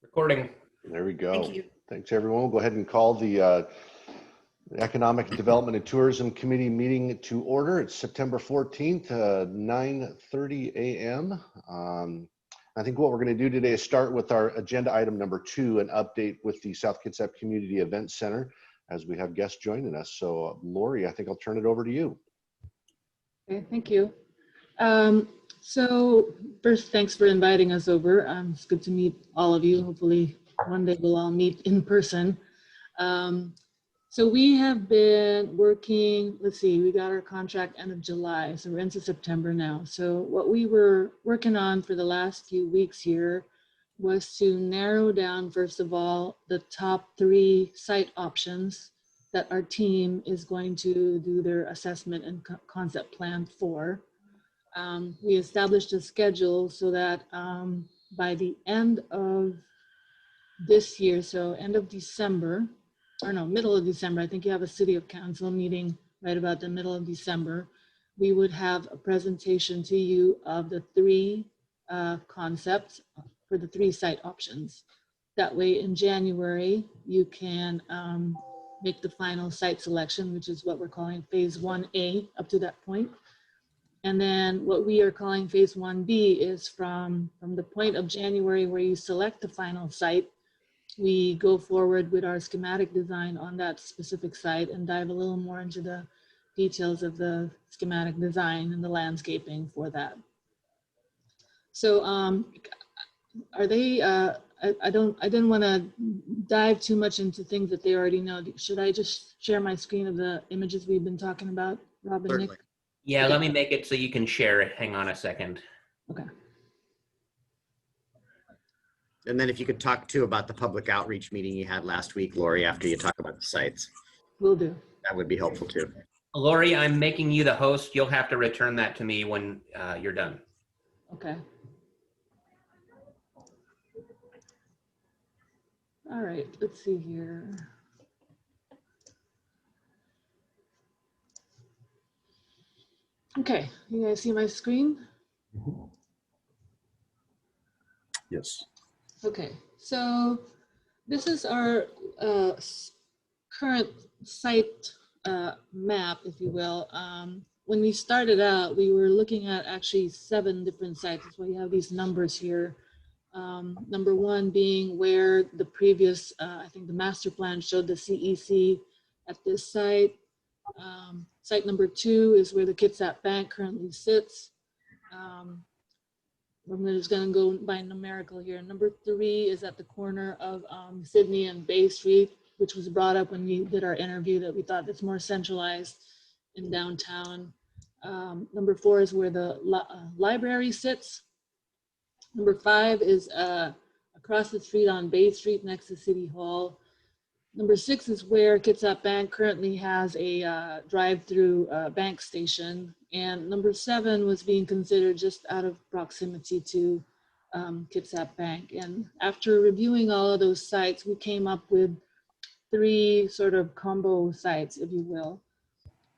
Recording. There we go. Thank you. Thanks, everyone. We'll go ahead and call the Economic Development and Tourism Committee meeting to order. It's September 14th, 9:30 a.m. I think what we're going to do today is start with our agenda item number 2, an update with the South Kitsap Community Event Center as we have guests joining us. So Lori, I think I'll turn it over to you. Okay, thank you. So first, thanks for inviting us over. It's good to meet all of you. Hopefully one day we'll all meet in person. So we have been working, let's see, we got our contract end of July, so we're into September now. So what we were working on for the last few weeks here was to narrow down, first of all, the top 3 site options that our team is going to do their assessment and concept plan for. We established a schedule so that by the end of this year, so end of December, or no, middle of December, I think you have a City of Council meeting right about the middle of December, we would have a presentation to you of the 3 concepts for the 3 site options. That way in January, you can make the final site selection, which is what we're calling phase 1A up to that point. And then what we are calling phase 1B is from the point of January where you select the final site, we go forward with our schematic design on that specific site and dive a little more into the details of the schematic design and the landscaping for that. So are they, I didn't want to dive too much into things that they already know. Should I just share my screen of the images we've been talking about, Rob and Nick? Yeah, Okay. let me make it so you can share it. Hang on a second. Okay. And then if you could talk too about the public outreach meeting you had last week, Lori, after you talk about the sites, Will do. that would be helpful too. Lori, I'm making you the host. You'll have to return that to me when you're done. Okay. All right, let's see here. Okay, you guys see my screen? Yes. Okay, so this is our current site map, if you will. When we started out, we were looking at actually 7 different sites. That's why you have these numbers here. Number 1 being where the previous, I think the master plan showed the CEC at this site. Site number 2 is where the Kitsap Bank currently sits. I'm just going to go by numerical here. Number 3 is at the corner of Sydney and Bay Street, which was brought up when we did our interview that we thought it's more centralized in downtown. Number 4 is where the library sits. Number 5 is across the street on Bay Street next to City Hall. Number 6 is where Kitsap Bank currently has a drive-through bank station. And number 7 was being considered just out of proximity to Kitsap Bank. And after reviewing all of those sites, we came up with 3 sort of combo sites, if you will.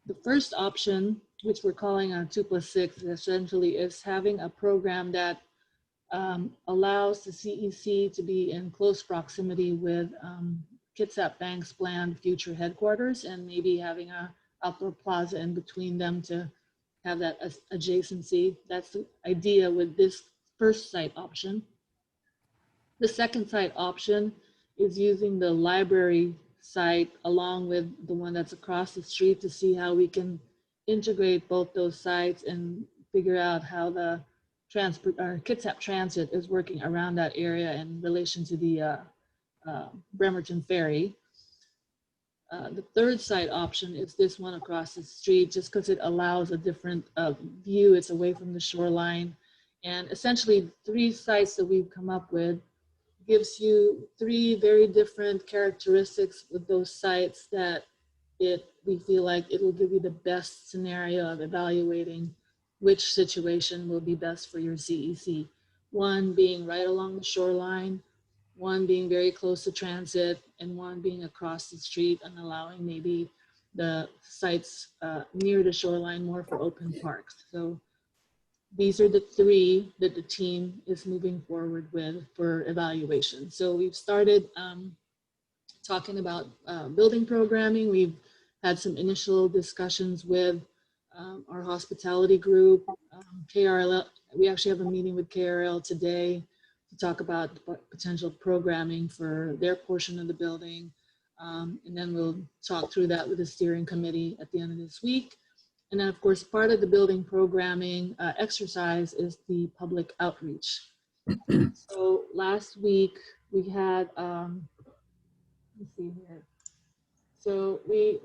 The first option, which we're calling a 2+6, essentially is having a program that allows the CEC to be in close proximity with Kitsap Bank's planned future headquarters and maybe having a outdoor plaza in between them to have that adjacency. That's the idea with this first site option. The second site option is using the library site along with the one that's across the street to see how we can integrate both those sites and figure out how the transport or Kitsap Transit is working around that area in relation to the Bremerton Ferry. The third site option is this one across the street, just because it allows a different view. It's away from the shoreline. And essentially 3 sites that we've come up with gives you 3 very different characteristics with those sites that we feel like it will give you the best scenario of evaluating which situation will be best for your CEC. One being right along the shoreline, one being very close to transit, and one being across the street and allowing maybe the sites near the shoreline more for open parks. So these are the three that the team is moving forward with for evaluation. So we've started talking about building programming. We've had some initial discussions with our hospitality group, KRL. We actually have a meeting with KRL today to talk about potential programming for their portion of the building. And then we'll talk through that with the steering committee at the end of this week. And then, of course, part of the building programming exercise is the public outreach. So last week we had, let's see here. So we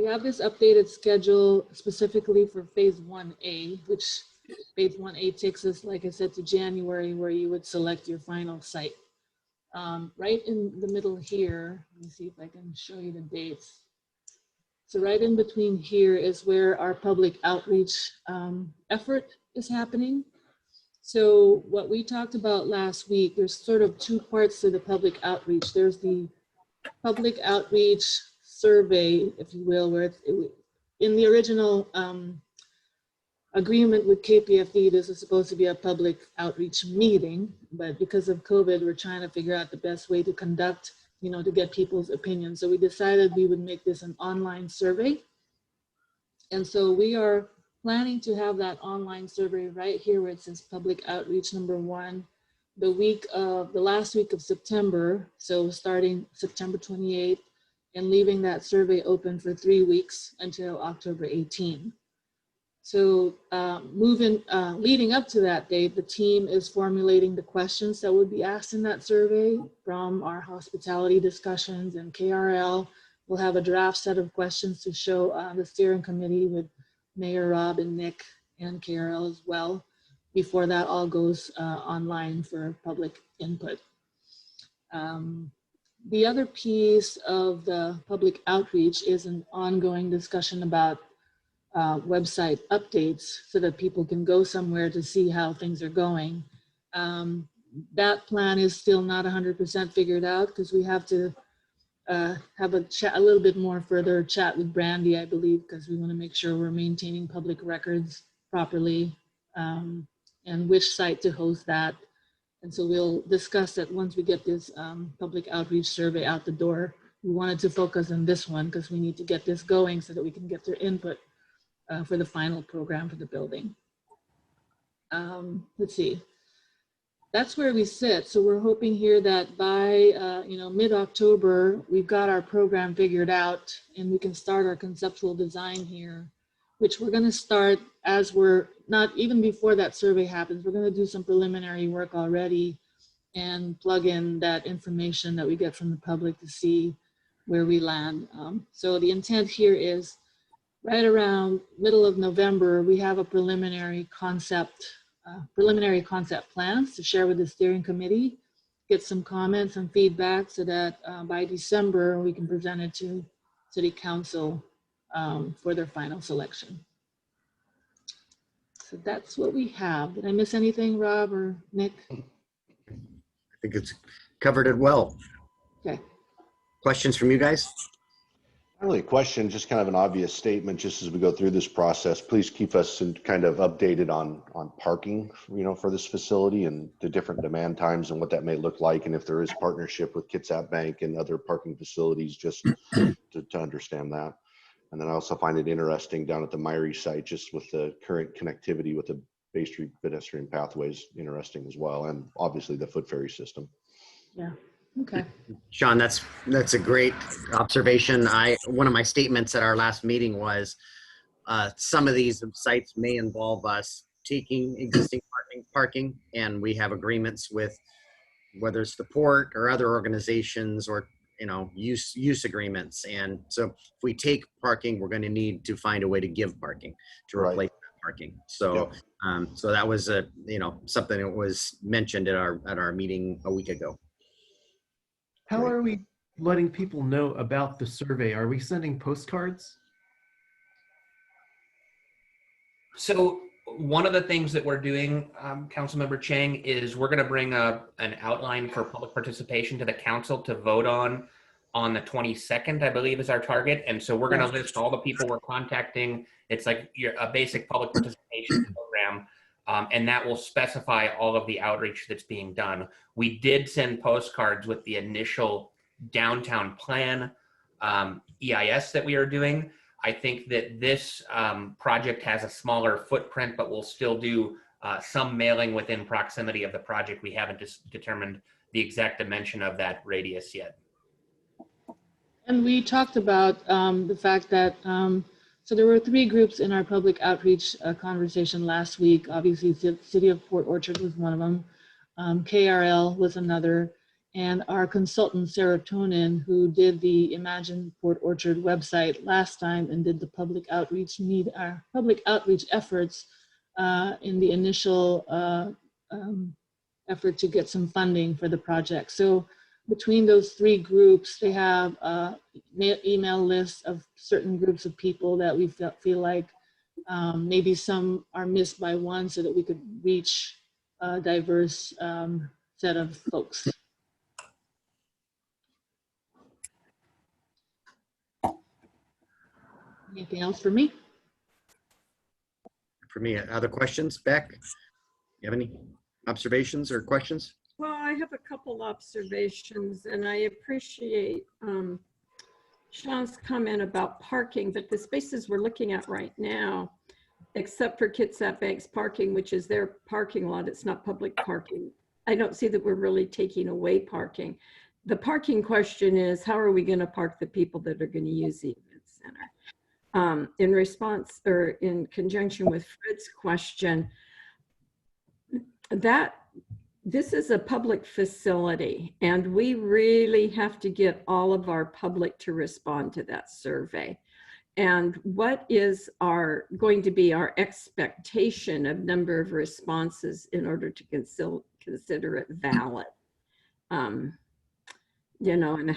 have this updated schedule specifically for phase 1A, which phase 1A takes us, like I said, to January, where you would select your final site. Right in the middle here, let me see if I can show you the dates. So right in between here is where our public outreach effort is happening. So what we talked about last week, there's sort of two parts to the public outreach. There's the public outreach survey, if you will, where in the original agreement with KPFD, this is supposed to be a public outreach meeting, but because of COVID, we're trying to figure out the best way to conduct, to get people's opinions. So we decided we would make this an online survey. And so we are planning to have that online survey right here where it says public outreach #1, the last week of September. So starting September 28th and leaving that survey open for 3 weeks until October 18th. So leading up to that date, the team is formulating the questions that would be asked in that survey from our hospitality discussions, and KRL will have a draft set of questions to show the steering committee with Mayor Rob and Nick and KRL as well, before that all goes online for public input. The other piece of the public outreach is an ongoing discussion about website updates so that people can go somewhere to see how things are going. That plan is still not 100% figured out because we have to have a little bit more further chat with Brandy, I believe, because we want to make sure we're maintaining public records properly and which site to host that. And so we'll discuss that once we get this public outreach survey out the door. We wanted to focus on this one because we need to get this going so that we can get their input for the final program for the building. Let's see. That's where we sit. So we're hoping here that by mid-October, we've got our program figured out and we can start our conceptual design here, which we're going to start as we're not even before that survey happens. We're going to do some preliminary work already and plug in that information that we get from the public to see where we land. So the intent here is right around middle of November, we have a preliminary concept plans to share with the steering committee, get some comments and feedback so that by December, we can present it to City Council for their final selection. So that's what we have. Did I miss anything, Rob or Nick? I think it's covered it well. Okay. Questions from you guys? Not really a question, just kind of an obvious statement, just as we go through this process. Please keep us kind of updated on parking, for this facility and the different demand times and what that may look like. And if there is partnership with Kitsap Bank and other parking facilities, just to understand that. And then I also find it interesting down at the Myrie site, just with the current connectivity with the Bay Street pedestrian pathways, interesting as well. And obviously the foot ferry system. Yeah. Okay. Sean, that's a great observation. One of my statements at our last meeting was some of these sites may involve us taking existing parking, and we have agreements with whether it's the port or other organizations or use agreements. And so if we take parking, we're going to need to find a way to give parking to replace that parking. So so that was something that was mentioned at our meeting a week ago. How are we letting people know about the survey? Are we sending postcards? So one of the things that we're doing, Councilmember Chang, is we're going to bring an outline for public participation to the council to vote on the 22nd, I believe is our target. And so we're going to list all the people we're contacting. It's like a basic public participation program. and that will specify all of the outreach that's being done. We did send postcards with the initial downtown plan EIS that we are doing. I think that this project has a smaller footprint, but we'll still do some mailing within proximity of the project. We haven't determined the exact dimension of that radius yet. And we talked about the fact that, so there were 3 groups in our public outreach conversation last week. Obviously, the City of Port Orchard was one of them. KRL was another. And our consultant, Serotonin, who did the Imagine Port Orchard website last time and did the public outreach efforts in the initial effort to get some funding for the project. So between those 3 groups, they have email lists of certain groups of people that we feel like maybe some are missed by one, so that we could reach a diverse set of folks. Anything else for me? For me, other questions? Beck, you have any observations or questions? Well, I have a couple observations, and I appreciate Sean's comment about parking, but the spaces we're looking at right now, except for Kitsap Bank's parking, which is their parking lot, it's not public parking. I don't see that we're really taking away parking. The parking question is, how are we going to park the people that are going to use the event center? In response, or in conjunction with Fred's question, that this is a public facility, and we really have to get all of our public to respond to that survey. And what is going to be our expectation of number of responses in order to consider it valid? You know, and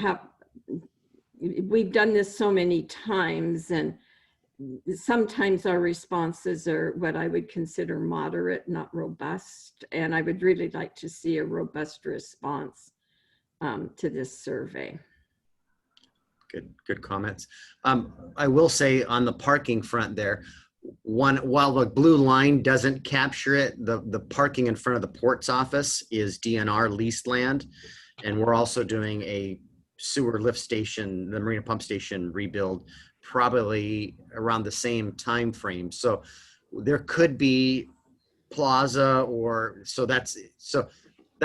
we've done this so many times, and sometimes our responses are what I would consider moderate, not robust. And I would really like to see a robust response to this survey. Good comments. I will say on the parking front there, while the blue line doesn't capture it, the parking in front of the port's office is DNR leased land. And we're also doing a sewer lift station, the Marina Pump Station rebuild, probably around the same time frame. So there could be plaza, or so that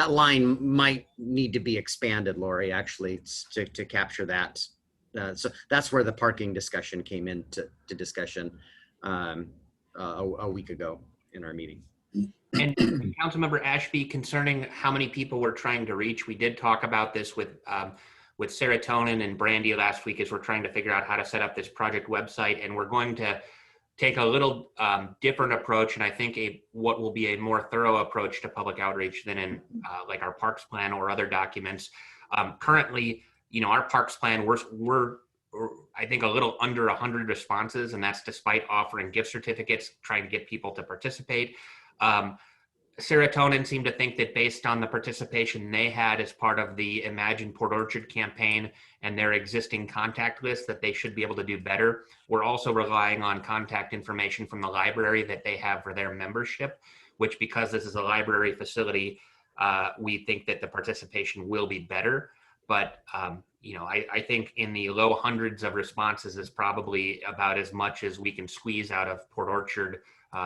line might need to be expanded, Lori, actually, to capture that. So that's where the parking discussion came into discussion a week ago in our meeting. And Councilmember Ashby, concerning how many people we're trying to reach, we did talk about this with Serotonin and Brandy last week, as we're trying to figure out how to set up this project website. And we're going to take a little different approach, and I think what will be a more thorough approach to public outreach than in like our parks plan or other documents. Currently, you know, our parks plan, we're I think a little under 100 responses, and that's despite offering gift certificates, trying to get people to participate. Serotonin seemed to think that based on the participation they had as part of the Imagine Port Orchard campaign and their existing contact list, that they should be able to do better. We're also relying on contact information from the library that they have for their membership, which, because this is a library facility, we think that the participation will be better. But, you know, I think in the low hundreds of responses is probably about as much as we can squeeze out of Port Orchard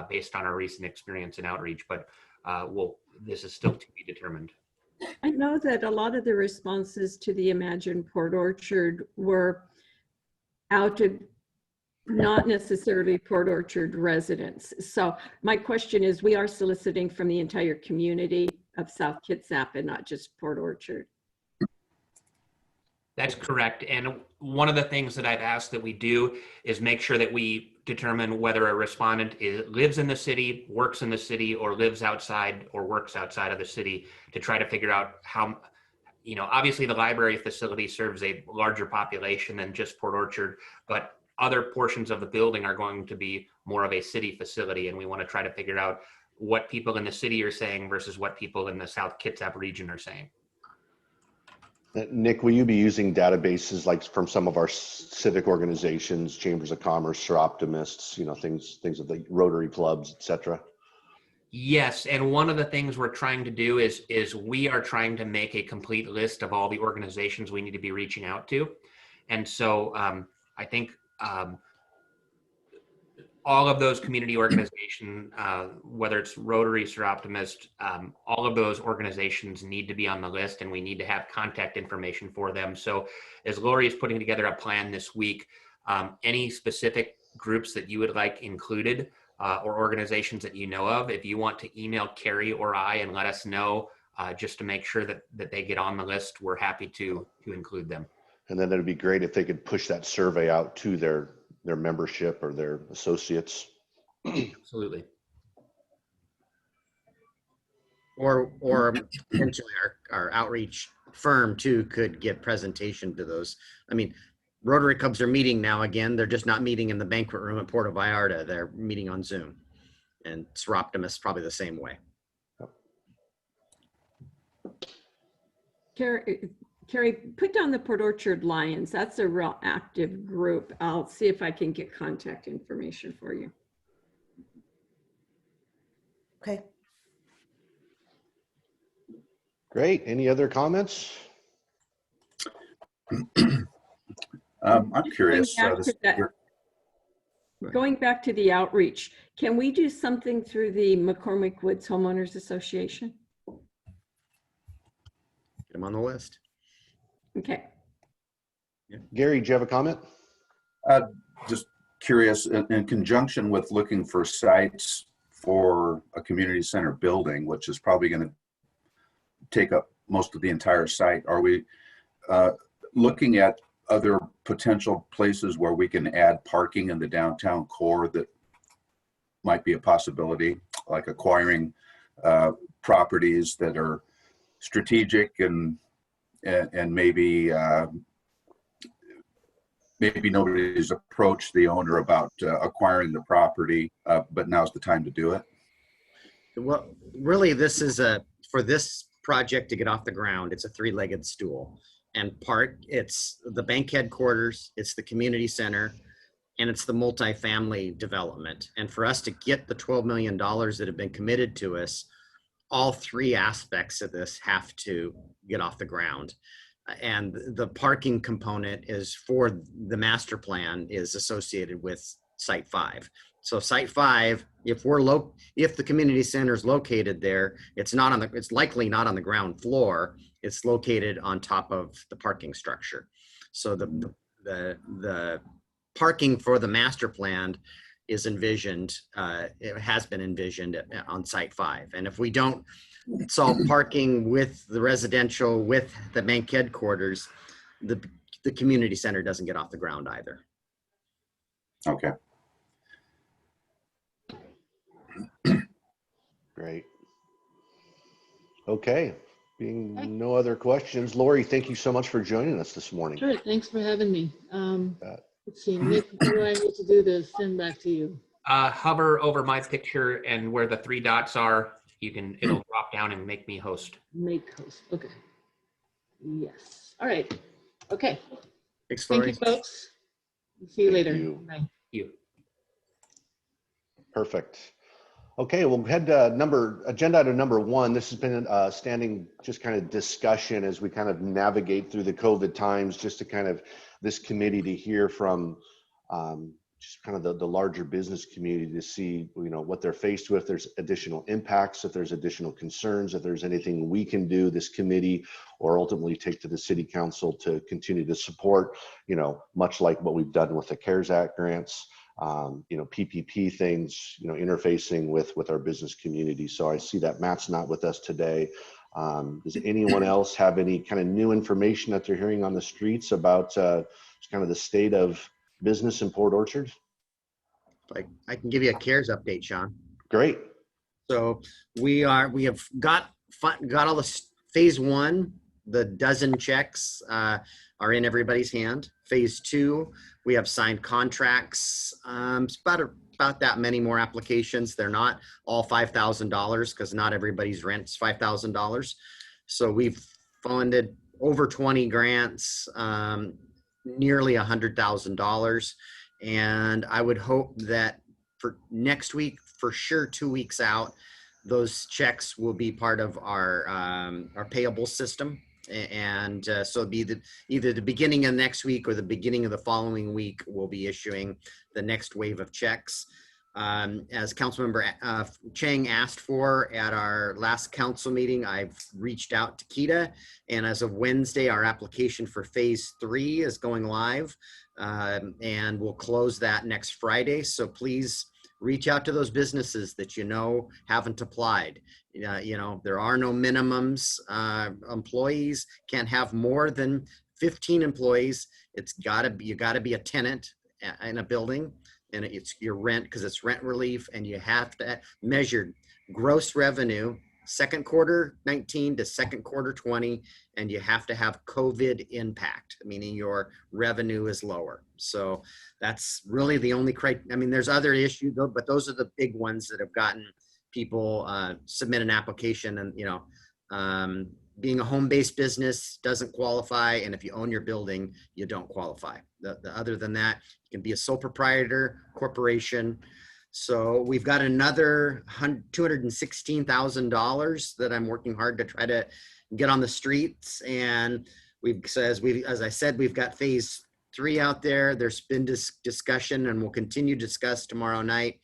based on our recent experience in outreach. But this is still to be determined. I know that a lot of the responses to the Imagine Port Orchard were out of not necessarily Port Orchard residents. So my question is, we are soliciting from the entire community of South Kitsap and not just Port Orchard. That's correct. And one of the things that I've asked that we do is make sure that we determine whether a respondent lives in the city, works in the city, or lives outside or works outside of the city, to try to figure out how, you know, obviously the library facility serves a larger population than just Port Orchard, but other portions of the building are going to be more of a city facility. And we want to try to figure out what people in the city are saying versus what people in the South Kitsap region are saying. Nick, will you be using databases like from some of our civic organizations, chambers of commerce, or optimists, you know, things of the Rotary clubs, et cetera? Yes, and one of the things we're trying to do is we are trying to make a complete list of all the organizations we need to be reaching out to, and so I think all of those community organizations, whether it's Rotaries or Optimist, all of those organizations need to be on the list, and we need to have contact information for them. So, as Lori is putting together a plan this week, any specific groups that you would like included, or organizations that you know of, if you want to email Carrie or I and let us know, just to make sure that they get on the list, we're happy to include them. And then it'd be great if they could push that survey out to their membership or their associates. Absolutely. Or potentially our outreach firm too could get presentation to those. I mean, Rotary Clubs are meeting now again. They're just not meeting in the banquet room at Puerto Vallarta. They're meeting on Zoom. And Seroptimus probably the same way. Carrie, put down the Port Orchard Lions. That's a real active group. I'll see if I can get contact information for you. Okay. Great. Any other comments? I'm curious. Going back to the outreach, can we do something through the McCormick Woods Homeowners Association? Get them on the list. Okay. Gary, do you have a comment? Just curious, in conjunction with looking for sites for a community center building, which is probably going to take up most of the entire site, are we looking at other potential places where we can add parking in the downtown core that might be a possibility, like acquiring properties that are strategic and maybe maybe nobody's approached the owner about acquiring the property, but now's the time to do it? Well, really, this is for this project to get off the ground, it's a three-legged stool. And it's the bank headquarters, it's the community center, and it's the multifamily development. And for us to get the $12 million that have been committed to us, all three aspects of this have to get off the ground. And the parking component is for the master plan is associated with Site 5. So Site 5, if the community center is located there, it's likely not on the ground floor. It's located on top of the parking structure. So the parking for the master plan is envisioned, it has been envisioned on Site 5. And if we don't solve parking with the residential, with the bank headquarters, the community center doesn't get off the ground either. Okay. Great. Okay. Being no other questions, Lori, thank you so much for joining us this morning. Sure, thanks for having me. Let's see, Nick, what do I need to do to send back to you? Hover over my picture, and where the three dots are, it'll drop down and make me host. Make host, okay. Yes, all right, okay. Thanks, Thank Lori. you, folks. See you Thank later. you. Bye. You. Perfect. Okay, we'll head to agenda item number 1. This has been a standing just kind of discussion as we kind of navigate through the COVID times, just to kind of this committee to hear from just kind of the larger business community to see, what they're faced with, if there's additional impacts, if there's additional concerns, if there's anything we can do, this committee, or ultimately take to the city council to continue to support, much like what we've done with the CARES Act grants. PPP things, interfacing with our business community. So I see that Matt's not with us today. Does anyone else have any kind of new information that they're hearing on the streets about kind of the state of business in Port Orchard? I can give you a CARES update, Sean. Great. So we have got all the phase 1, the dozen checks are in everybody's hand. Phase 2, we have signed contracts. It's about that many more applications. They're not all $5,000 because not everybody's rent's $5,000. So we've funded over 20 grants, nearly $100,000. And I would hope that for next week, for sure 2 weeks out, those checks will be part of our payable system. And so it'll be either the beginning of next week or the beginning of the following week, we'll be issuing the next wave of checks. As Councilmember Chang asked for at our last council meeting, I've reached out to KEDA, and as of Wednesday, our application for phase 3 is going live, and we'll close that next Friday. So please reach out to those businesses that you know haven't applied. You know, there are no minimums. Employees can't have more than 15 employees. You gotta be a tenant in a building, and it's your rent, because it's rent relief, and you have to measure gross revenue second quarter 19 to second quarter 20, and you have to have COVID impact, meaning your revenue is lower. So that's really the only criteria. I mean, there's other issues though, but those are the big ones that have gotten people submit an application. And you know, being a home-based business doesn't qualify, and if you own your building, you don't qualify. Other than that, you can be a sole proprietor, corporation. So we've got another $216,000 that I'm working hard to try to get on the streets. And as I said, we've got phase 3 out there. There's been discussion, and we'll continue to discuss tomorrow night,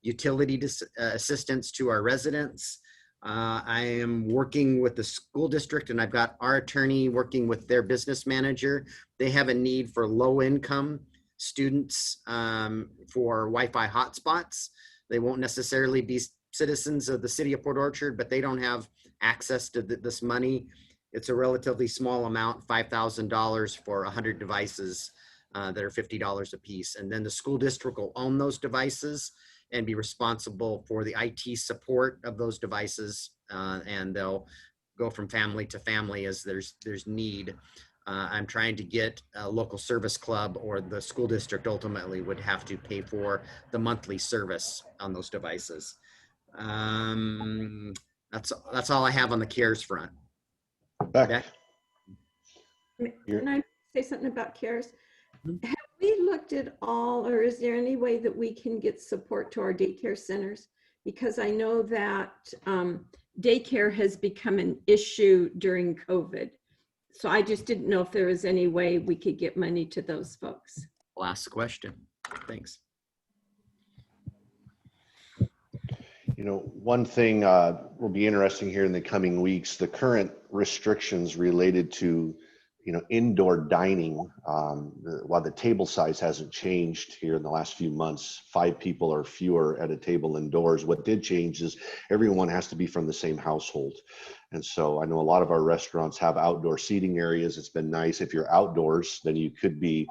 utility assistance to our residents. I am working with the school district, and I've got our attorney working with their business manager. They have a need for low-income students for Wi-Fi hotspots. They won't necessarily be citizens of the city of Port Orchard, but they don't have access to this money. It's a relatively small amount, $5,000 for 100 devices that are $50 a piece. And then the school district will own those devices and be responsible for the IT support of those devices. And they'll go from family to family as there's need. I'm trying to get a local service club, or the school district ultimately would have to pay for the monthly service on those devices. That's all I have on the CARES front. Beck, Beck? Can I say something about CARES? Have we looked at all, or is there any way that we can get support to our daycare centers? Because I know that daycare has become an issue during COVID. So I just didn't know if there was any way we could get money to those folks. Last question. Thanks. you know, one thing will be interesting here in the coming weeks, the current restrictions related to, you know, indoor dining, while the table size hasn't changed here in the last few months, 5 people or fewer at a table indoors. What did change is everyone has to be from the same household. And so I know a lot of our restaurants have outdoor seating areas. It's been nice. If you're outdoors, then you could be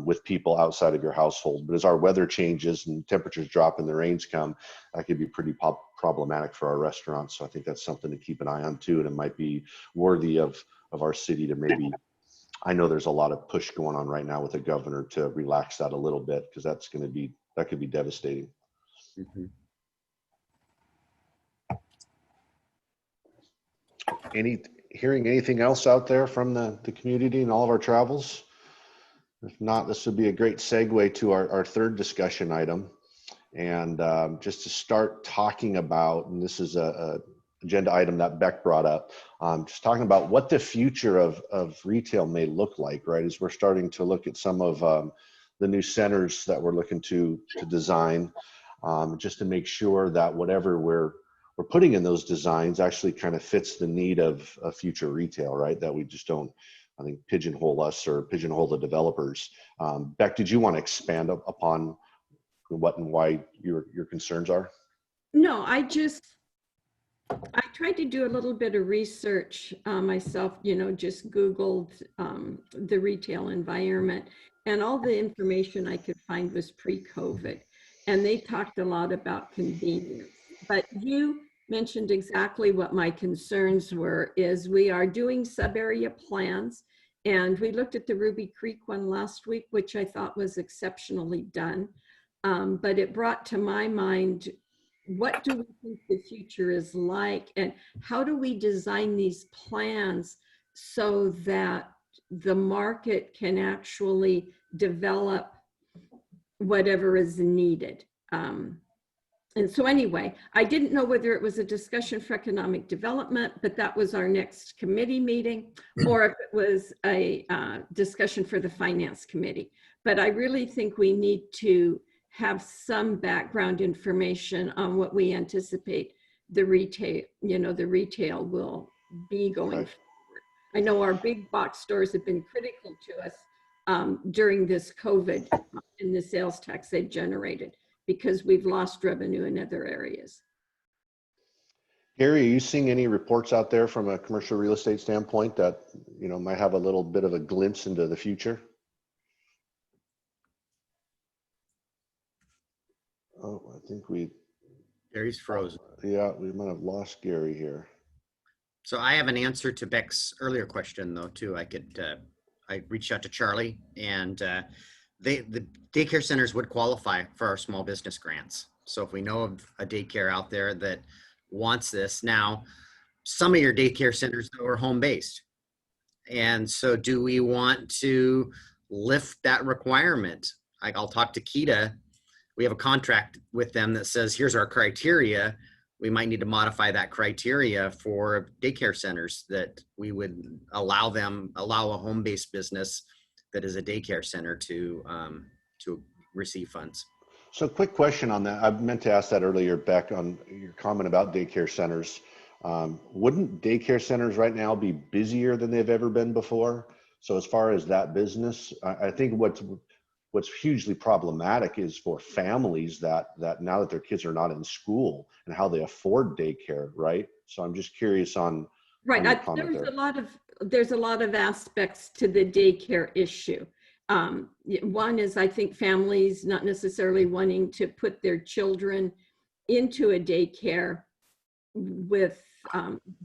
with people outside of your household. But as our weather changes and temperatures drop and the rains come, that could be pretty problematic for our restaurants. So I think that's something to keep an eye on too. And it might be worthy of our city to maybe, I know there's a lot of push going on right now with the governor to relax that a little bit, because that could be devastating. Mm-hmm. Hearing anything else out there from the community and all of our travels? If not, this would be a great segue to our third discussion item. And just to start talking about, and this is a agenda item that Beck brought up, just talking about what the future of retail may look like, right? As we're starting to look at some of the new centers that we're looking to design, just to make sure that whatever we're putting in those designs actually kind of fits the need of future retail, right? That we just don't, I think, pigeonhole us or pigeonhole the developers. Beck, did you want to expand upon what and why your concerns are? No, I tried to do a little bit of research myself, you know, just Googled the retail environment, and all the information I could find was pre-COVID. And they talked a lot about convenience. But you mentioned exactly what my concerns were, is we are doing sub-area plans. And we looked at the Ruby Creek one last week, which I thought was exceptionally done. But it brought to my mind, what do we think the future is like, and how do we design these plans so that the market can actually develop whatever is needed? And so anyway, I didn't know whether it was a discussion for economic development, but that was our next committee meeting, or if it was a discussion for the finance committee. But I really think we need to have some background information on what we anticipate the retail will be going Right. forward. I know our big box stores have been critical to us during this COVID and the sales tax they've generated, because we've lost revenue in other areas. Gary, are you seeing any reports out there from a commercial real estate standpoint that, might have a little bit of a glimpse into the future? Oh, I think Gary's frozen. we might have lost Gary here. So I have an answer to Beck's earlier question though, too. I reached out to Charlie, and the daycare centers would qualify for our small business grants. So if we know of a daycare out there that wants this, now some of your daycare centers though are home-based. And so do we want to lift that requirement? I'll talk to Kita. We have a contract with them that says, here's our criteria. We might need to modify that criteria for daycare centers, that we would allow a home-based business that is a daycare center to receive funds. So quick question on that. I meant to ask that earlier, Beck, on your comment about daycare centers. Wouldn't daycare centers right now be busier than they've ever been before? So as far as that business, I think what's hugely problematic is for families that now that their kids are not in school and how they afford daycare, right? So I'm just curious on Right. your comment There's a lot of aspects to the daycare issue. One is, I think, families not necessarily wanting to put their children into a daycare with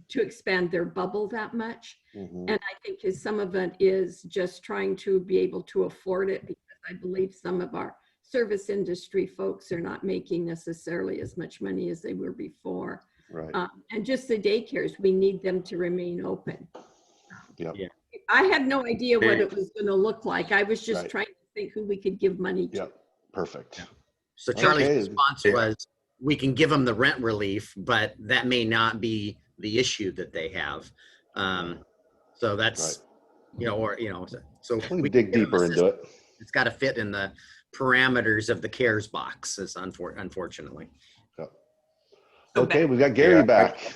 to expand their bubble that much. Mhm. And I think some of it is just trying to be able to afford it, because I believe some of our service industry folks are not making necessarily as much money as they were before. Right. And just the daycares, we need them to remain open. Yep. Yeah. I had no idea what it was going to look like. I was just Right. trying to think who we could give money to. Yep. Perfect. So Charlie's Okay. response was, we can give them the rent relief, but that may not be the issue that they have. So that's, so We can we dig give them deeper into it. It's got to fit in the parameters of the CARES box, unfortunately. Yep. So Okay, Beck, we got Gary Yeah, back.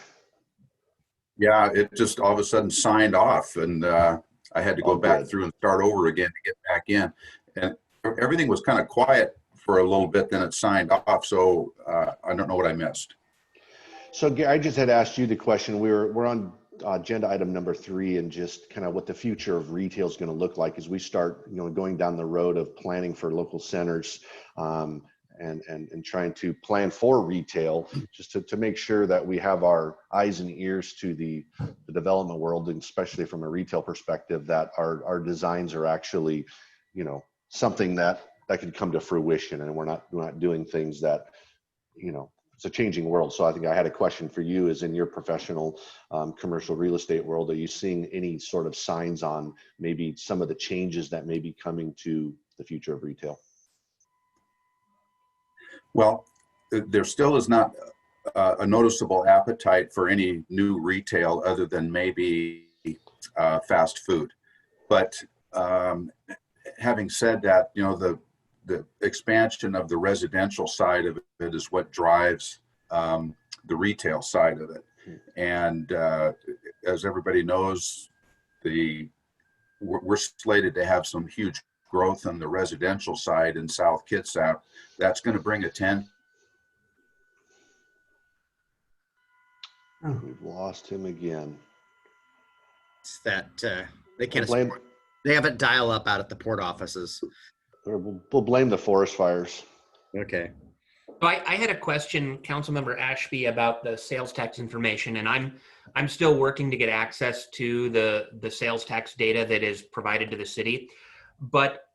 Yeah, it just all of a sudden signed off, and I had to go Oh, back good. through and start over again to get back in. And everything was kind of quiet for a little bit, then it signed off. So I don't know what I missed. So Gary, I just had asked you the question. We're on agenda item number 3, and just kind of what the future of retail is going to look like as we start, going down the road of planning for local centers, and trying to plan for retail, just to make sure that we have our eyes and ears to the development world, and especially from a retail perspective, that our designs are actually, something that could come to fruition, and we're not doing things that, it's a changing world. So I think I had a question for you, is in your professional commercial real estate world, are you seeing any sort of signs on maybe some of the changes that may be coming to the future of retail? Well, there still is not a noticeable appetite for any new retail other than maybe fast food. But having said that, the expansion of the residential side of it is what drives the retail side of it. And as everybody knows, we're slated to have some huge growth on the residential side in South Kitsap. That's going to bring attention. We've lost him again. It's that they can't Blame- support. They have it dial up out at the port offices. We'll blame the forest fires. Okay. So I had a question, Councilmember Ashby, about the sales tax information, and I'm still working to get access to the sales tax data that is provided to the city. But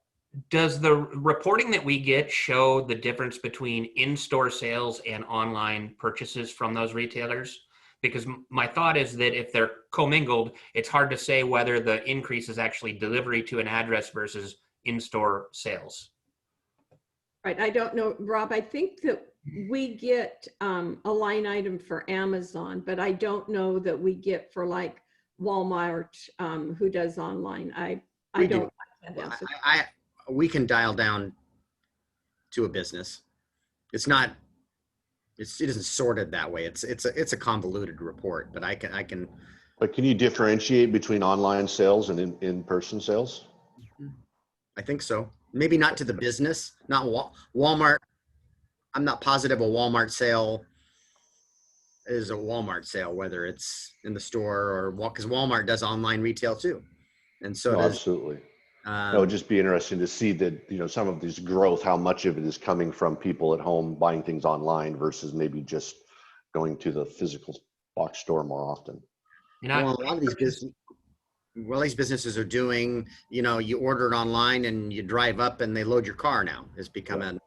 does the reporting that we get show the difference between in-store sales and online purchases from those retailers? Because my thought is that if they're commingled, it's hard to say whether the increase is actually delivery to an address versus in-store sales. Right. I don't know, Rob, I think that we get a line item for Amazon, but I don't know that we get for like Walmart, who does online. I We do. don't. I can't answer. We can dial down to a business. It's not, it isn't sorted that way. It's a convoluted report, but I can, But can you differentiate between online sales and in-person sales? I think so. Maybe not to the business, not Walmart. I'm not positive a Walmart sale is a Walmart sale, whether it's in the store or because Walmart does online retail too. And so No, does, absolutely. It would just be interesting to see that, you know, some of this growth, how much of it is coming from people at home buying things online versus maybe just going to the physical box store more often. And I, well, a lot of these businesses are doing, you know, you order it online and you drive up and they load your car now. It's becoming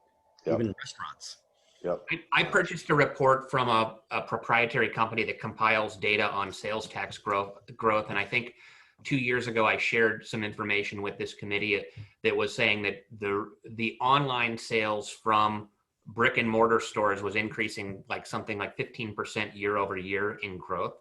Yep. even restaurants. Yep. I purchased a report from a proprietary company that compiles data on sales tax growth, and I think 2 years ago I shared some information with this committee that was saying that the online sales from brick and mortar stores was increasing like something like 15% year over year in growth,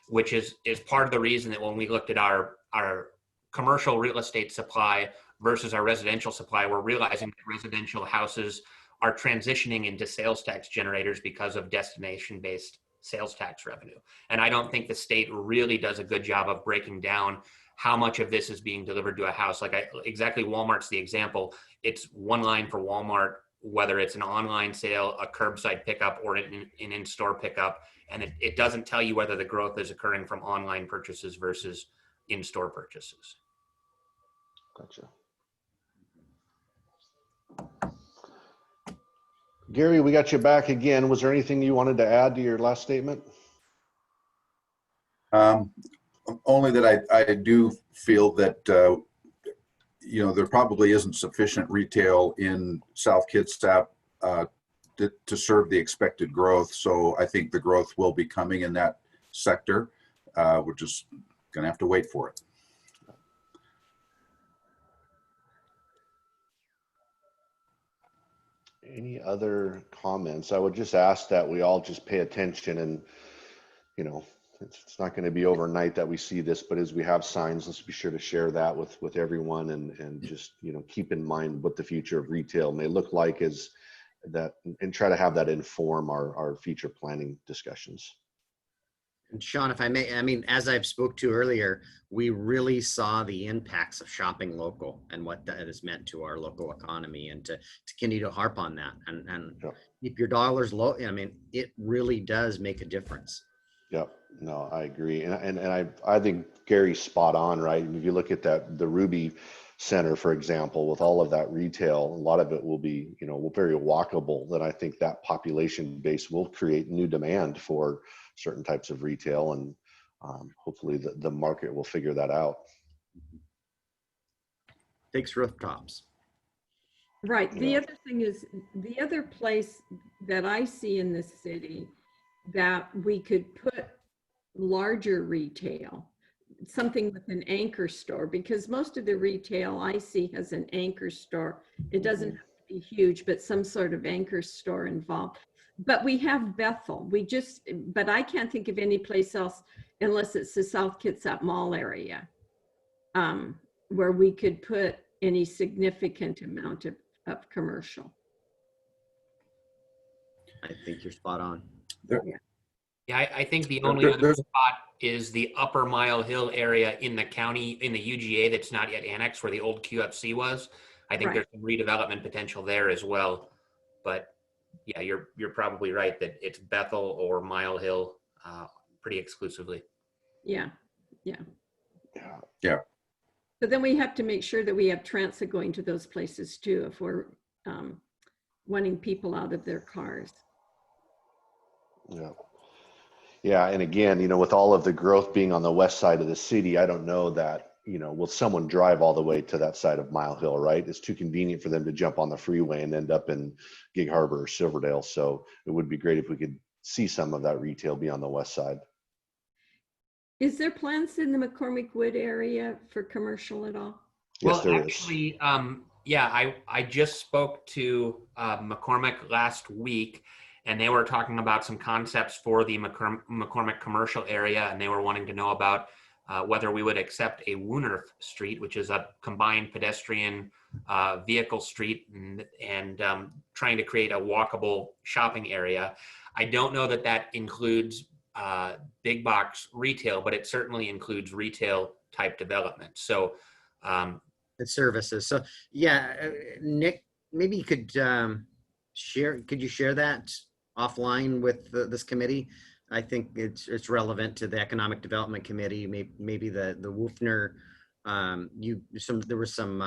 which is part of the reason that when we looked at our commercial real estate supply versus our residential supply, we're realizing that residential houses are transitioning into sales tax generators because of destination-based sales tax revenue. And I don't think the state really does a good job of breaking down how much of this is being delivered to a house. Like exactly, Walmart's the example. It's one line for Walmart, whether it's an online sale, a curbside pickup, or an in-store pickup. And it doesn't tell you whether the growth is occurring from online purchases versus in-store purchases. Gotcha. Gary, we got you back again. Was there anything you wanted to add to your last statement? Only that I do feel that, you know, there probably isn't sufficient retail in South Kitsap to serve the expected growth. So I think the growth will be coming in that sector. We're just going to have to wait for it. Any other comments? I would just ask that we all just pay attention and, you know, it's not going to be overnight that we see this, but as we have signs, let's be sure to share that with everyone and just, you know, keep in mind what the future of retail may look like as that and try to have that inform our future planning discussions. And Sean, if I may, I mean, as I've spoke to earlier, we really saw the impacts of shopping local and what that has meant to our local economy, and to continue to harp on that and keep your dollars low. I mean, it really does make a difference. Yep. No, I agree. And I think Gary's spot on, right? If you look at the Ruby Center, for example, with all of that retail, a lot of it will be, you know, very walkable. Then I think that population base will create new demand for certain types of retail, and hopefully the market will figure that out. Takes rooftops. Right. The Yeah. other thing is, the other place that I see in this city that we could put larger retail, something with an anchor store, because most of the retail I see has an anchor store. It doesn't have to be huge, but some sort of anchor store involved. But we have Bethel. But I can't think of any place else unless it's the South Kitsap Mall area, where we could put any significant amount of commercial. I think you're spot on. Yeah, I think the only other spot is the Upper Mile Hill area in the county, in the UGA that's not yet annexed, where the old QFC was. I think Right. there's some redevelopment potential there as well. But yeah, you're probably right that it's Bethel or Mile Hill pretty exclusively. Yeah. Yeah. So then we have to make sure that we have transit going to those places too, if we're wanting people out of their cars. Yeah. Yeah. And again, you know, with all of the growth being on the west side of the city, I don't know that, you know, will someone drive all the way to that side of Mile Hill, right? It's too convenient for them to jump on the freeway and end up in Gig Harbor or Silverdale. So it would be great if we could see some of that retail be on the west side. Is there plans in the McCormick Wood area for commercial at all? Yes, Well, there is. actually, yeah, I just spoke to McCormick last week, and they were talking about some concepts for the McCormick commercial area, and they were wanting to know about whether we would accept a Woonerf Street, which is a combined pedestrian vehicle street, and trying to create a walkable shopping area. I don't know that that includes big box retail, but it certainly includes retail type development. So The services. So yeah, Nick, maybe you could could you share that offline with this committee? I think it's relevant to the Economic Development Committee, maybe the Wolfner, there was some,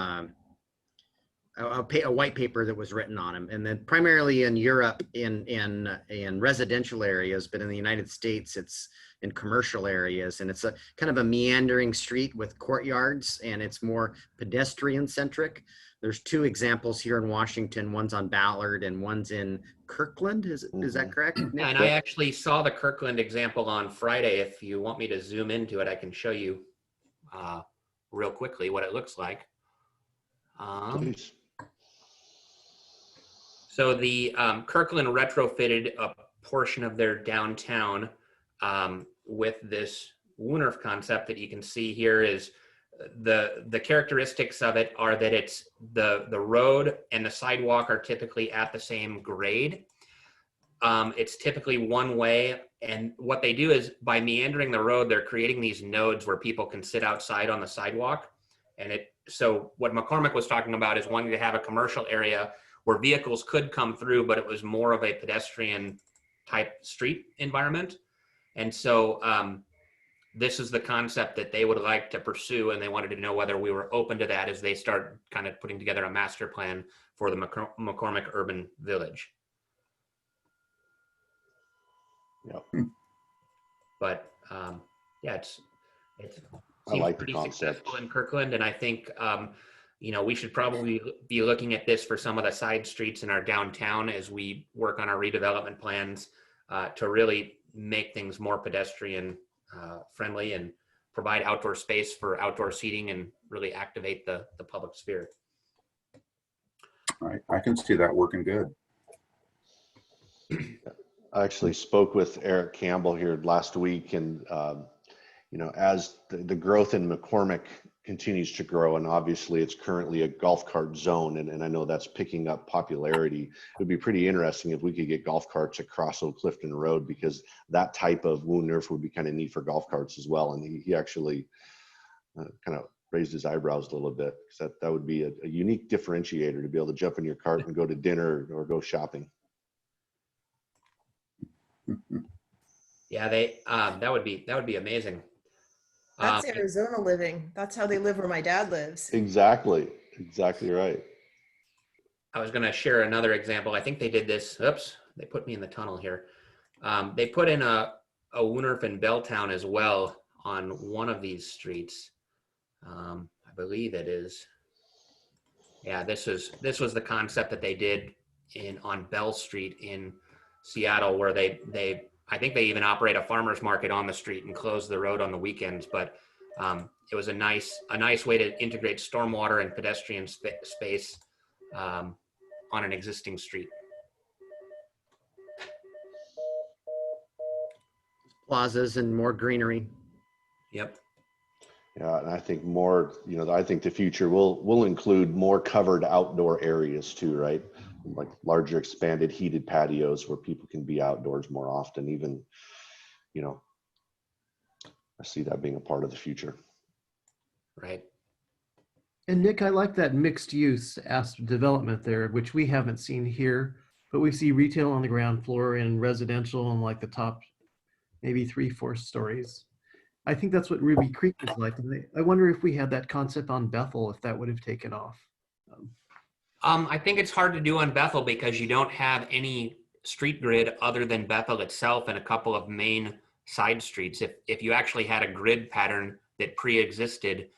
a white paper that was written on them, and then primarily in Europe in residential areas, but in the United States it's in commercial areas, and it's a kind of a meandering street with courtyards, and it's more pedestrian centric. There's two examples here in Washington. One's on Ballard and one's in Kirkland. Is that correct, Nick? and I actually saw the Kirkland example on Friday. If you want me to zoom into it, I can show you real quickly what it looks like. Please. So the Kirkland retrofitted a portion of their downtown with this Woonerf concept that you can see here. Is the characteristics of it are that it's the road and the sidewalk are typically at the same grade. It's typically one way, and what they do is by meandering the road, they're creating these nodes where people can sit outside on the sidewalk. And so what McCormick was talking about is wanting to have a commercial area where vehicles could come through, but it was more of a pedestrian type street environment. And so this is the concept that they would like to pursue, and they wanted to know whether we were open to that as they start kind of putting together a master plan for the McCormick Urban Village. Yep. But yeah, it's I like the pretty concept. successful in Kirkland, and I think we should probably be looking at this for some of the side streets in our downtown as we work on our redevelopment plans to really make things more pedestrian friendly and provide outdoor space for outdoor seating and really activate the public sphere. I can see that working good. I actually spoke with Eric Campbell here last week, and as the growth in McCormick continues to grow, and obviously it's currently a golf cart zone, and I know that's picking up popularity. It would be pretty interesting if we could get golf carts across Old Clifton Road, because that type of Woonerf would be kind of neat for golf carts as well. And he actually kind of raised his eyebrows a little bit, because that would be a unique differentiator to be able to jump in your cart and go to dinner or go shopping. Yeah, that would be amazing. That's Arizona living. That's how they live where my dad lives. Exactly right. I was going to share another example. I think they did this. Oops, they put me in the tunnel here. They put in a Woonerf in Belltown as well on one of these streets. I believe it is. Yeah, this was the concept that they did on Bell Street in Seattle, where I think they even operate a farmer's market on the street and close the road on the weekends. But it was a nice way to integrate stormwater and pedestrian space on an existing street. Plazas and more greenery. Yep. Yeah, and I think more, I think the future will include more covered outdoor areas too, right? Like larger expanded heated patios where people can be outdoors more often. Even, I see that being a part of the future. Right. And Nick, I like that mixed use development there, which we haven't seen here, but we see retail on the ground floor and residential on like the top, maybe 3-4 stories. I think that's what Ruby Creek is like. And I wonder if we had that concept on Bethel, if that would have taken off. I think it's hard to do on Bethel because you don't have any street grid other than Bethel itself and a couple of main side streets. If you actually had a grid pattern that pre-existed,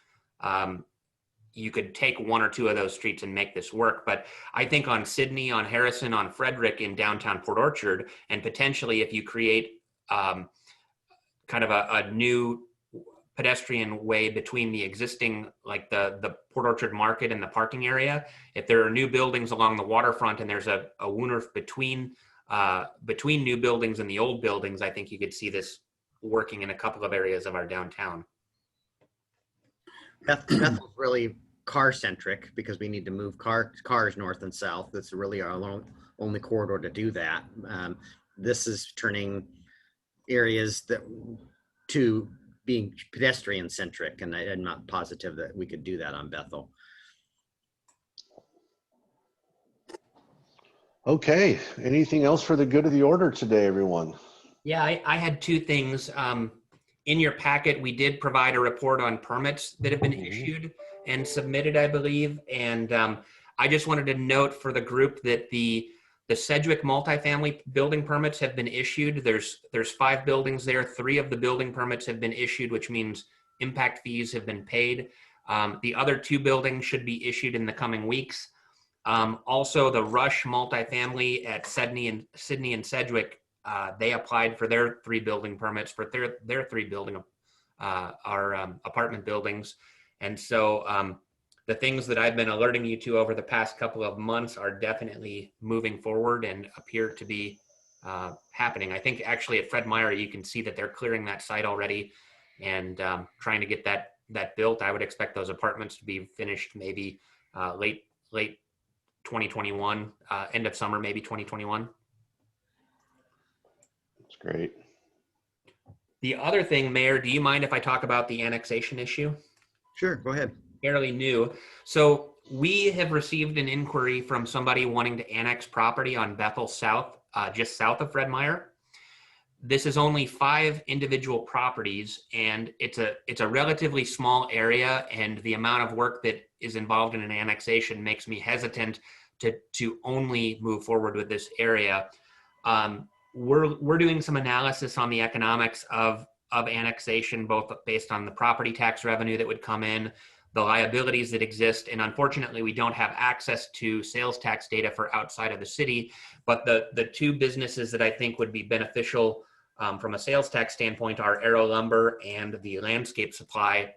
you could take one or two of those streets and make this work. But I think on Sydney, on Harrison, on Frederick in downtown Port Orchard, and potentially if you create kind of a new pedestrian way between the existing, like the Port Orchard Market and the parking area, if there are new buildings along the waterfront and there's a Woonerf between between new buildings and the old buildings, I think you could see this working in a couple of areas of our downtown. Bethel's really car centric because we need to move cars north and south. That's really our only corridor to do that. This is turning areas that to being pedestrian centric, and I'm not positive that we could do that on Bethel. Okay, anything else for the good of the order today, everyone? Yeah, I had two things. In your packet, we did provide a report on permits that have been issued and submitted, I believe. And I just wanted to note for the group that the Sedgwick multifamily building permits have been issued. There's 5 buildings there. 3 of the building permits have been issued, which means impact fees have been paid. The other 2 buildings should be issued in the coming weeks. Also, the Rush multifamily at Sydney and Sedgwick, they applied for their 3 building permits for their 3 building apartment buildings. And so the things that I've been alerting you to over the past couple of months are definitely moving forward and appear to be happening. I think actually at Fred Meyer, you can see that they're clearing that site already and trying to get that built. I would expect those apartments to be finished maybe late 2021, end of summer, maybe 2021. That's great. The other thing, Mayor, do you mind if I talk about the annexation issue? Sure, go ahead. Fairly new. So we have received an inquiry from somebody wanting to annex property on Bethel South, just south of Fred Meyer. This is only 5 individual properties, and it's a relatively small area, and the amount of work that is involved in an annexation makes me hesitant to only move forward with this area. We're doing some analysis on the economics of annexation, both based on the property tax revenue that would come in, the liabilities that exist, and unfortunately we don't have access to sales tax data for outside of the city. But the 2 businesses that I think would be beneficial from a sales tax standpoint are Aero Lumber and the landscape supply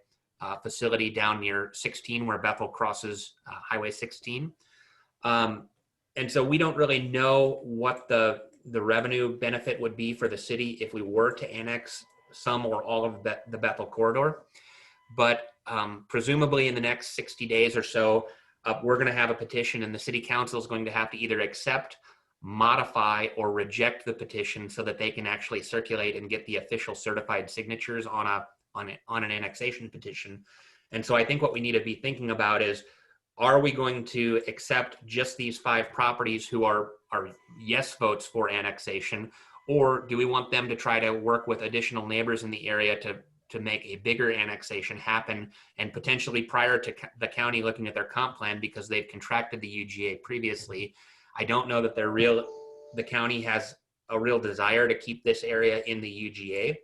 facility down near 16 where Bethel crosses Highway 16. And so we don't really know what the revenue benefit would be for the city if we were to annex some or all of the Bethel corridor. But presumably in the next 60 days or so, we're going to have a petition, and the city council is going to have to either accept, modify, or reject the petition so that they can actually circulate and get the official certified signatures on an annexation petition. And so I think what we need to be thinking about is, are we going to accept just these 5 properties who are yes votes for annexation, or do we want them to try to work with additional neighbors in the area to make a bigger annexation happen, and potentially prior to the county looking at their comp plan because they've contracted the UGA previously? I don't know that the county has a real desire to keep this area in the UGA.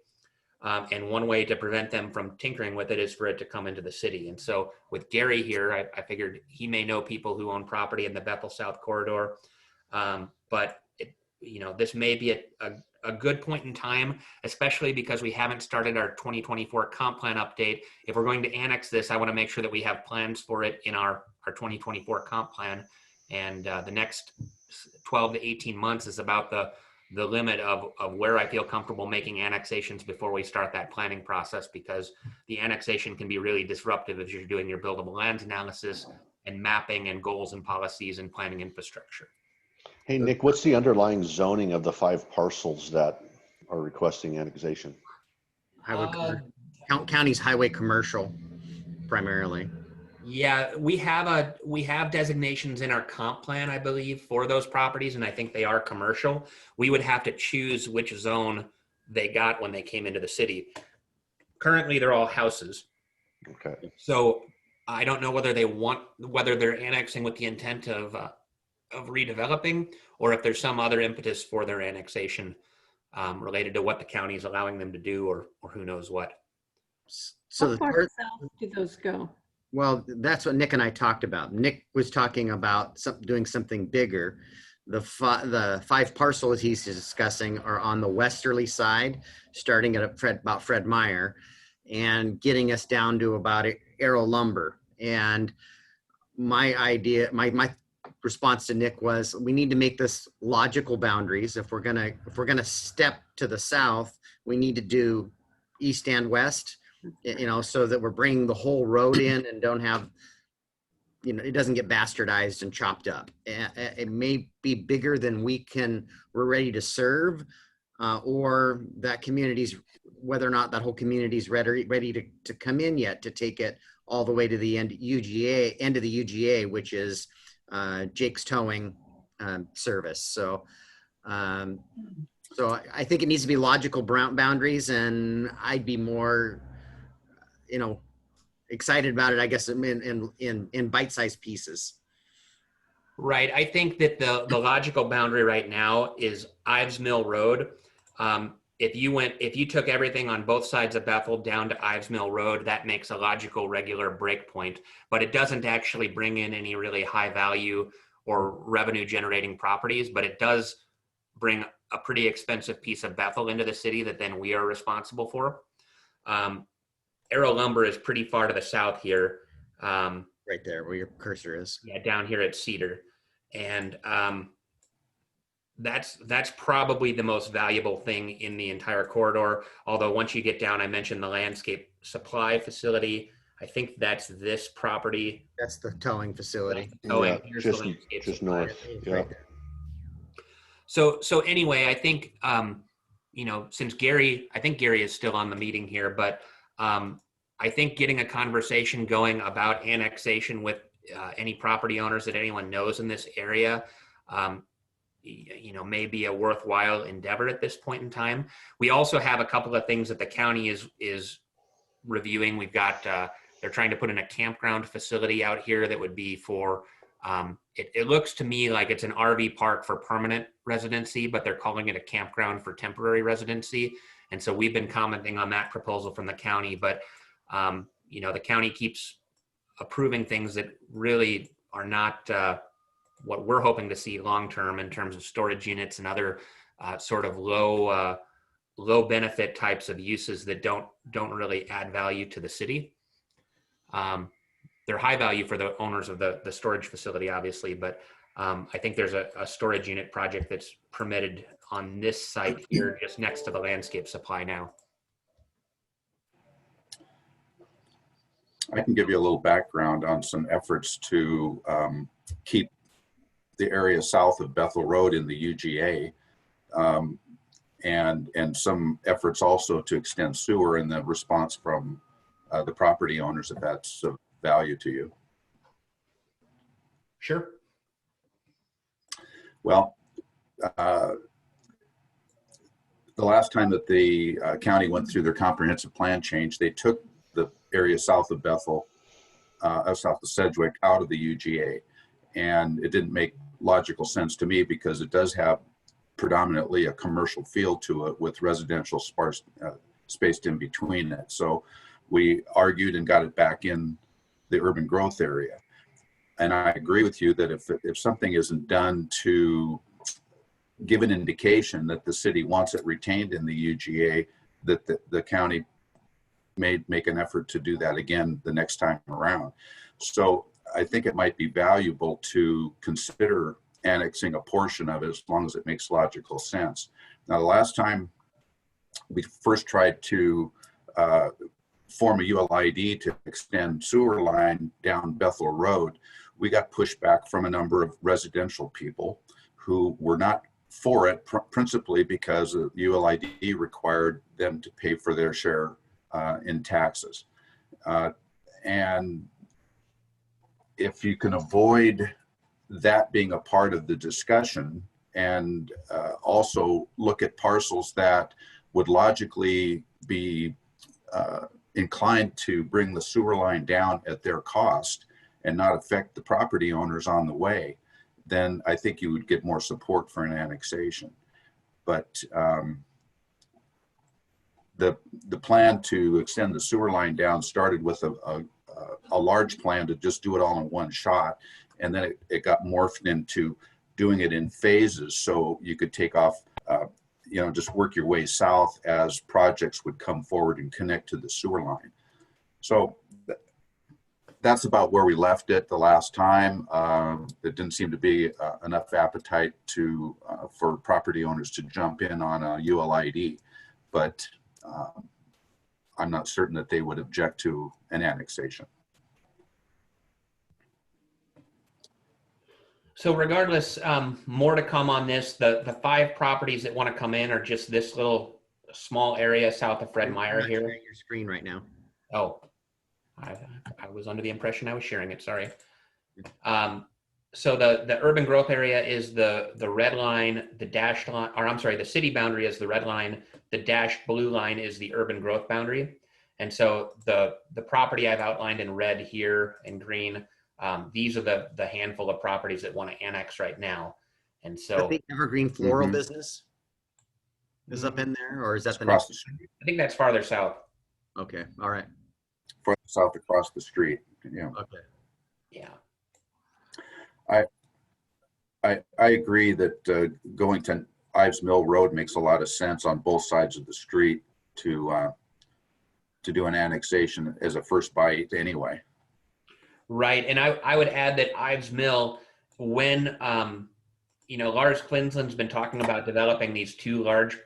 And one way to prevent them from tinkering with it is for it to come into the city. And so with Gary here, I figured he may know people who own property in the Bethel South corridor. But this may be a good point in time, especially because we haven't started our 2024 comp plan update. If we're going to annex this, I want to make sure that we have plans for it in our 2024 comp plan. And the next 12 to 18 months is about the limit of where I feel comfortable making annexations before we start that planning process, because the annexation can be really disruptive as you're doing your buildable lands analysis and mapping and goals and policies and planning infrastructure. Hey, Nick, what's the underlying zoning of the 5 parcels that are requesting annexation? County's highway commercial primarily. Yeah, we have designations in our comp plan, I believe, for those properties, and I think they are commercial. We would have to choose which zone they got when they came into the city. Currently, they're all houses. Okay. So I don't know whether they're annexing with the intent of redeveloping, or if there's some other impetus for their annexation related to what the county is allowing them to do, or who knows what. So How far south do those go? Well, that's what Nick and I talked about. Nick was talking about doing something bigger. The 5 parcels he's discussing are on the westerly side, starting at about Fred Meyer, and getting us down to about Aero Lumber. And my idea, my response to Nick was, we need to make this logical boundaries. If we're gonna step to the south, we need to do east and west, so that we're bringing the whole road in and don't have, it doesn't get bastardized and chopped up. It may be bigger than we're ready to serve, or that community's, whether or not that whole community's ready to come in yet to take it all the way to the end of the UGA, which is Jake's Towing service. So I think it needs to be logical boundaries, and I'd be more, excited about it, I guess, in bite-sized pieces. Right. I think that the logical boundary right now is Ives Mill Road. If you took everything on both sides of Bethel down to Ives Mill Road, that makes a logical regular break point, but it doesn't actually bring in any really high value or revenue generating properties, but it does bring a pretty expensive piece of Bethel into the city that then we are responsible for. Arrow Lumber is pretty far to the south here. Right there where your cursor is. Yeah, down here at Cedar. And that's probably the most valuable thing in the entire corridor. Although once you get down, I mentioned the landscape supply facility. I think that's this property. That's the towing facility. Yeah, Here's just the landscape just supply. north. Yeah. So anyway, I think, since I think Gary is still on the meeting here, but I think getting a conversation going about annexation with any property owners that anyone knows in this area, may be a worthwhile endeavor at this point in time. We also have a couple of things that the county is reviewing. We've got, they're trying to put in a campground facility out here that would be for, it looks to me like it's an RV park for permanent residency, but they're calling it a campground for temporary residency. And so we've been commenting on that proposal from the county, but the county keeps approving things that really are not what we're hoping to see long-term in terms of storage units and other sort of low benefit types of uses that don't really add value to the city. They're high value for the owners of the storage facility, obviously, but I think there's a storage unit project that's permitted on this site here, just next to the landscape supply now. I can give you a little background on some efforts to keep the area south of Bethel Road in the UGA, and some efforts also to extend sewer, and the response from the property owners, if that's of value to you. Sure. Well, the last time that the county went through their comprehensive plan change, they took the area south of Bethel, south of Sedgwick, out of the UGA. And it didn't make logical sense to me because it does have predominantly a commercial feel to it with residential spaced in between it. So we argued and got it back in the urban growth area. And I agree with you that if something isn't done to give an indication that the city wants it retained in the UGA, that the county may make an effort to do that again the next time around. So I think it might be valuable to consider annexing a portion of it as long as it makes logical sense. Now, the last time we first tried to form a ULID to extend sewer line down Bethel Road, we got pushback from a number of residential people who were not for it, principally because the ULID required them to pay for their share in taxes. And if you can avoid that being a part of the discussion, and also look at parcels that would logically be inclined to bring the sewer line down at their cost and not affect the property owners on the way, then I think you would get more support for an annexation. But the plan to extend the sewer line down started with a large plan to just do it all in one shot, and then it got morphed into doing it in phases, so you could take off, just work your way south as projects would come forward and connect to the sewer line. So that's about where we left it the last time. There didn't seem to be enough appetite for property owners to jump in on a ULID, but I'm not certain that they would object to an annexation. So regardless, more to come on this. The 5 properties that want to come in are just this little small area south of Fred You're Meyer not here. sharing your screen right now. Oh, I was under the impression I was sharing it. Sorry. So the urban growth area is the red line, the dashed line, or I'm sorry, the city boundary is the red line. The dashed blue line is the urban growth boundary. And so the property I've outlined in red here and green, these are the handful of properties that want to annex right now. And I so think Evergreen Floral Mhm. Business is up in there, or is that It's the across next? the street, I think that's farther south. Okay, all right, further south across the street. Yeah. okay. Yeah. I agree that going to Ives Mill Road makes a lot of sense on both sides of the street to do an annexation as a first bite anyway. Right. And I would add that Ives Mill, when, Lars Klinsland's been talking about developing these 2 large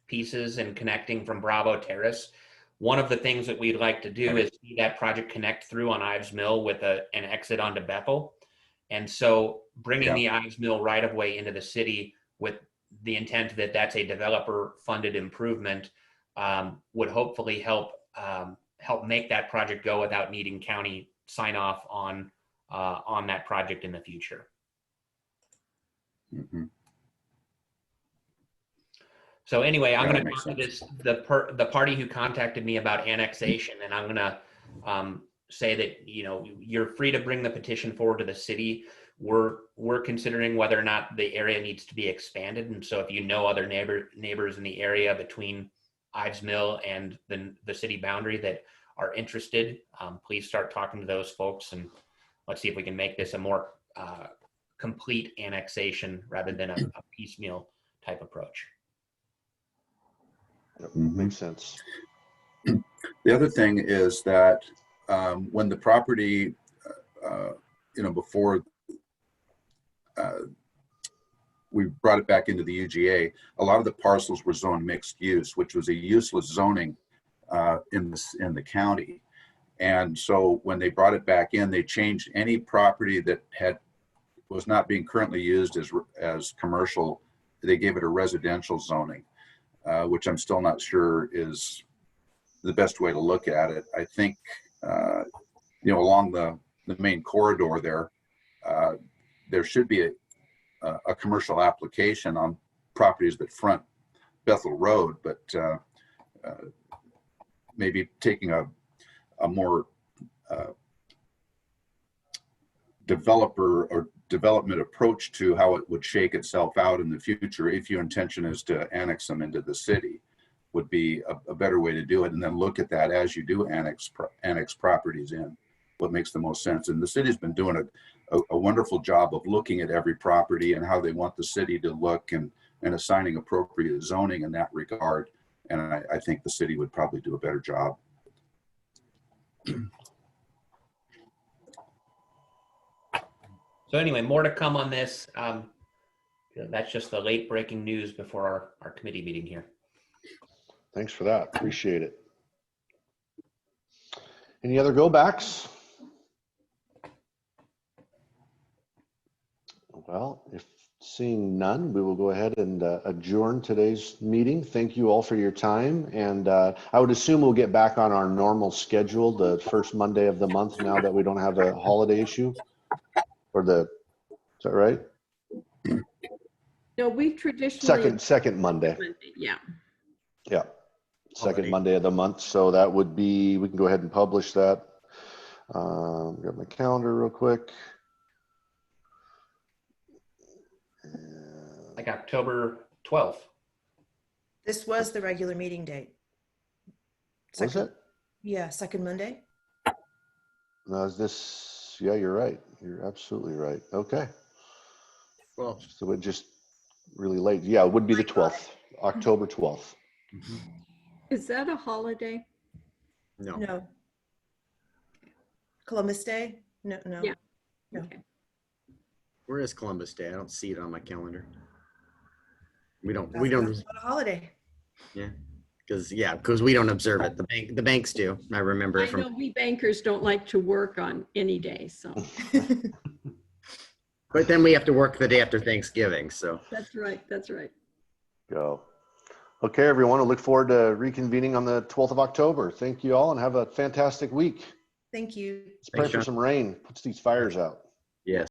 pieces and connecting from Bravo Terrace. One of the things that we'd like to do is see that project connect through on Ives Mill with an exit onto Bethel. And so bringing the Ives Mill right of way into the city with the intent that that's a developer funded improvement would hopefully help make that project go without needing county sign off on that project in the future. Mhm. So anyway, I'm Yeah, going that to makes talk to sense. the party who contacted me about annexation, and I'm going to say that you're free to bring the petition forward to the city. We're considering whether or not the area needs to be expanded, and so if you know other neighbors in the area between Ives Mill and the city boundary that are interested, please start talking to those folks, and let's see if we can make this a more complete annexation rather than a piecemeal type approach. Yep, Mhm. makes sense. The other thing is that when the property, before we brought it back into the UGA, a lot of the parcels were zoned mixed use, which was a useless zoning in the county. And so when they brought it back in, they changed any property that was not being currently used as commercial. They gave it a residential zoning, which I'm still not sure is the best way to look at it. I think, along the main corridor there should be a commercial application on properties that front Bethel Road, but maybe taking a more developer or development approach to how it would shake itself out in the future if your intention is to annex them into the city would be a better way to do it. And then look at that as you do annex properties in, what makes the most sense. And the city's been doing a wonderful job of looking at every property and how they want the city to look and assigning appropriate zoning in that regard. And I think the city would probably do a better job. So anyway, more to come on this. That's just the late breaking news before our committee meeting here. Thanks for that. Appreciate it. Any other go backs? Well, if seeing none, we will go ahead and adjourn today's meeting. Thank you all for your time. And I would assume we'll get back on our normal schedule the first Monday of the month now that we don't have a holiday issue. Is that right? No, we traditionally. Second Monday. Yeah. Yeah. Second Already. Monday of the month. So that would be, we can go ahead and publish that. Grab my calendar real quick. Like October 12th. This was the regular meeting date. Was Second- it? Yeah, second Monday. No, is this, yeah, you're right. You're absolutely right. Okay. Well, So it just really late. Yeah, it would be the 12th, October 12th. Is that a holiday? no. No. Columbus Day? No, no. Yeah. No. Okay. Where is Columbus Day? I don't see it on my calendar. We don't, That's we don't, not a holiday. because we don't observe it. The banks do. I remember I it from, know we bankers don't like to work on any day, so but then we have to work the day after Thanksgiving, so. that's right, that's right. Go. Okay, everyone. I look forward to reconvening on the 12th of October. Thank you all and have a fantastic week. Thank you. Let's pray Thanks, for John. some rain. Puts these fires out. Yes.